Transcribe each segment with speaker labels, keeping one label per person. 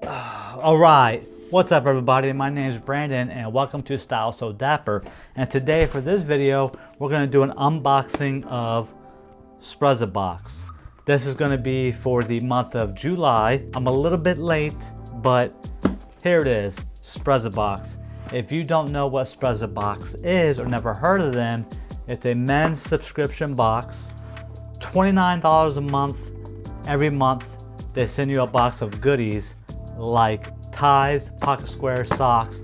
Speaker 1: Alright, what's up everybody? My name is Brandon and welcome to Style So Dapper. And today for this video, we're going to do an unboxing of Sprezza Box. This is going to be for the month of July. I'm a little bit late, but here it is, Sprezza Box. If you don't know what Sprezza Box is or never heard of them, it's a men's subscription box. $29 a month. Every month they send you a box of goodies like ties, pocket squares, socks,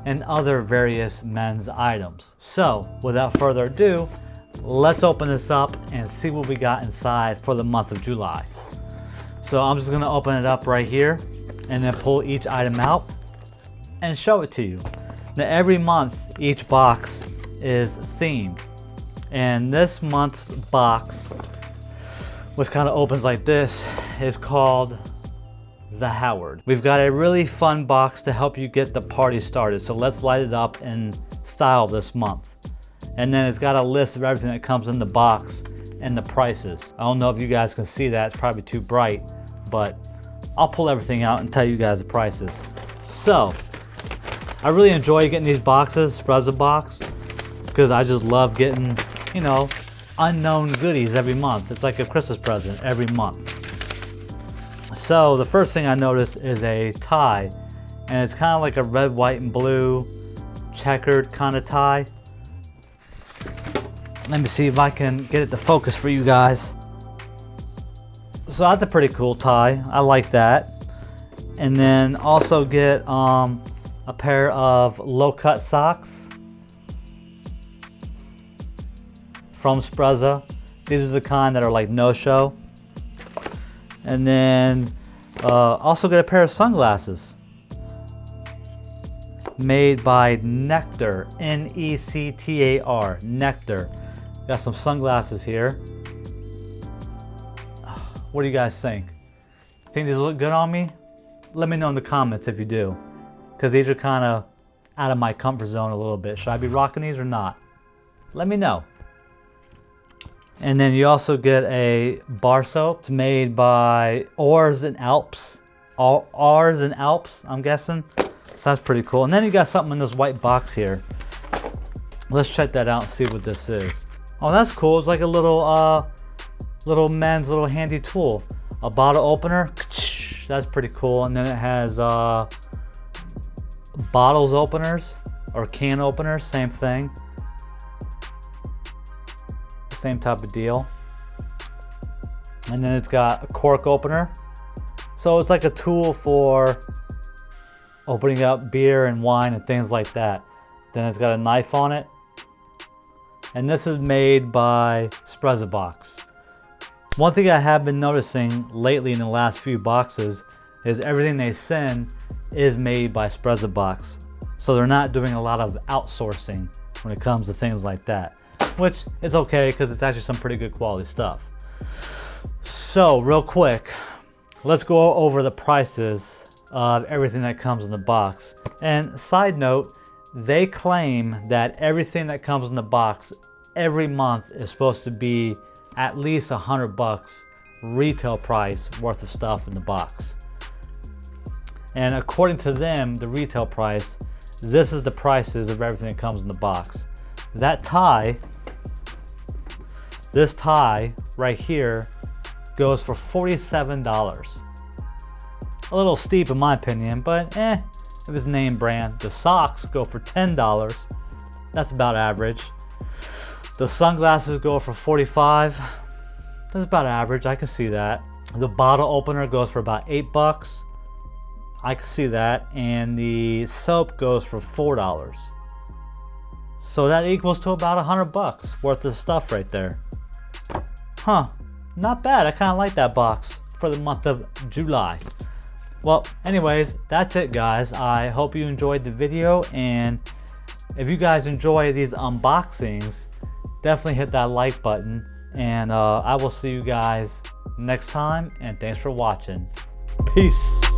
Speaker 1: and other various men's items. So without further ado, let's open this up and see what we got inside for the month of July. So I'm just going to open it up right here and then pull each item out and show it to you. Now every month each box is themed, and this month's box, which kind of opens like this, is called the Howard. We've got a really fun box to help you get the party started, so let's light it up in style this month. And then it's got a list of everything that comes in the box and the prices. I don't know if you guys can see that, it's probably too bright, but I'll pull everything out and tell you guys the prices. So I really enjoy getting these boxes, Sprezza Box, because I just love getting, you know, unknown goodies every month. It's like a Christmas present every month. So the first thing I noticed is a tie, and it's kind of like a red, white, and blue checkered kind of tie. Let me see if I can get it to focus for you guys. So that's a pretty cool tie. I like that. And then also get a pair of low-cut socks from Sprezza. These are the kind that are like no-show. And then also get a pair of sunglasses made by Nectar, N-E-C-T-A-R, Nectar. Got some sunglasses here. What do you guys think? Think these look good on me? Let me know in the comments if you do, because these are kind of out of my comfort zone a little bit. Should I be rocking these or not? Let me know. And then you also get a bar soap. It's made by Oars and Alps. Ours and Alps, I'm guessing. So that's pretty cool. And then you got something in this white box here. Let's check that out and see what this is. Oh, that's cool. It's like a little men's little handy tool. A bottle opener. That's pretty cool. And then it has bottles openers or can openers. Same thing. Same type of deal. And then it's got a cork opener, so it's like a tool for opening up beer and wine and things like that. Then it's got a knife on it, and this is made by Sprezza Box. One thing I have been noticing lately in the last few boxes is everything they send is made by Sprezza Box, so they're not doing a lot of outsourcing when it comes to things like that, which is okay because it's actually some pretty good quality stuff. So real quick, let's go over the prices of everything that comes in the box. And side note, they claim that everything that comes in the box every month is supposed to be at least $100 retail price worth of stuff in the box. And according to them, the retail price, this is the prices of everything that comes in the box. That tie, this tie right here, goes for $47. A little steep in my opinion, but it was name brand. The socks go for $10. That's about average. The sunglasses go for $45. That's about average. I can see that. The bottle opener goes for about $8. I can see that. And the soap goes for $4. So that equals to about $100 worth of stuff right there. Huh, not bad. I kind of like that box for the month of July. Well, anyways, that's it guys. I hope you enjoyed the video, and if you guys enjoy these unboxings, definitely hit that like button, and I will see you guys next time, and thanks for watching. Peace.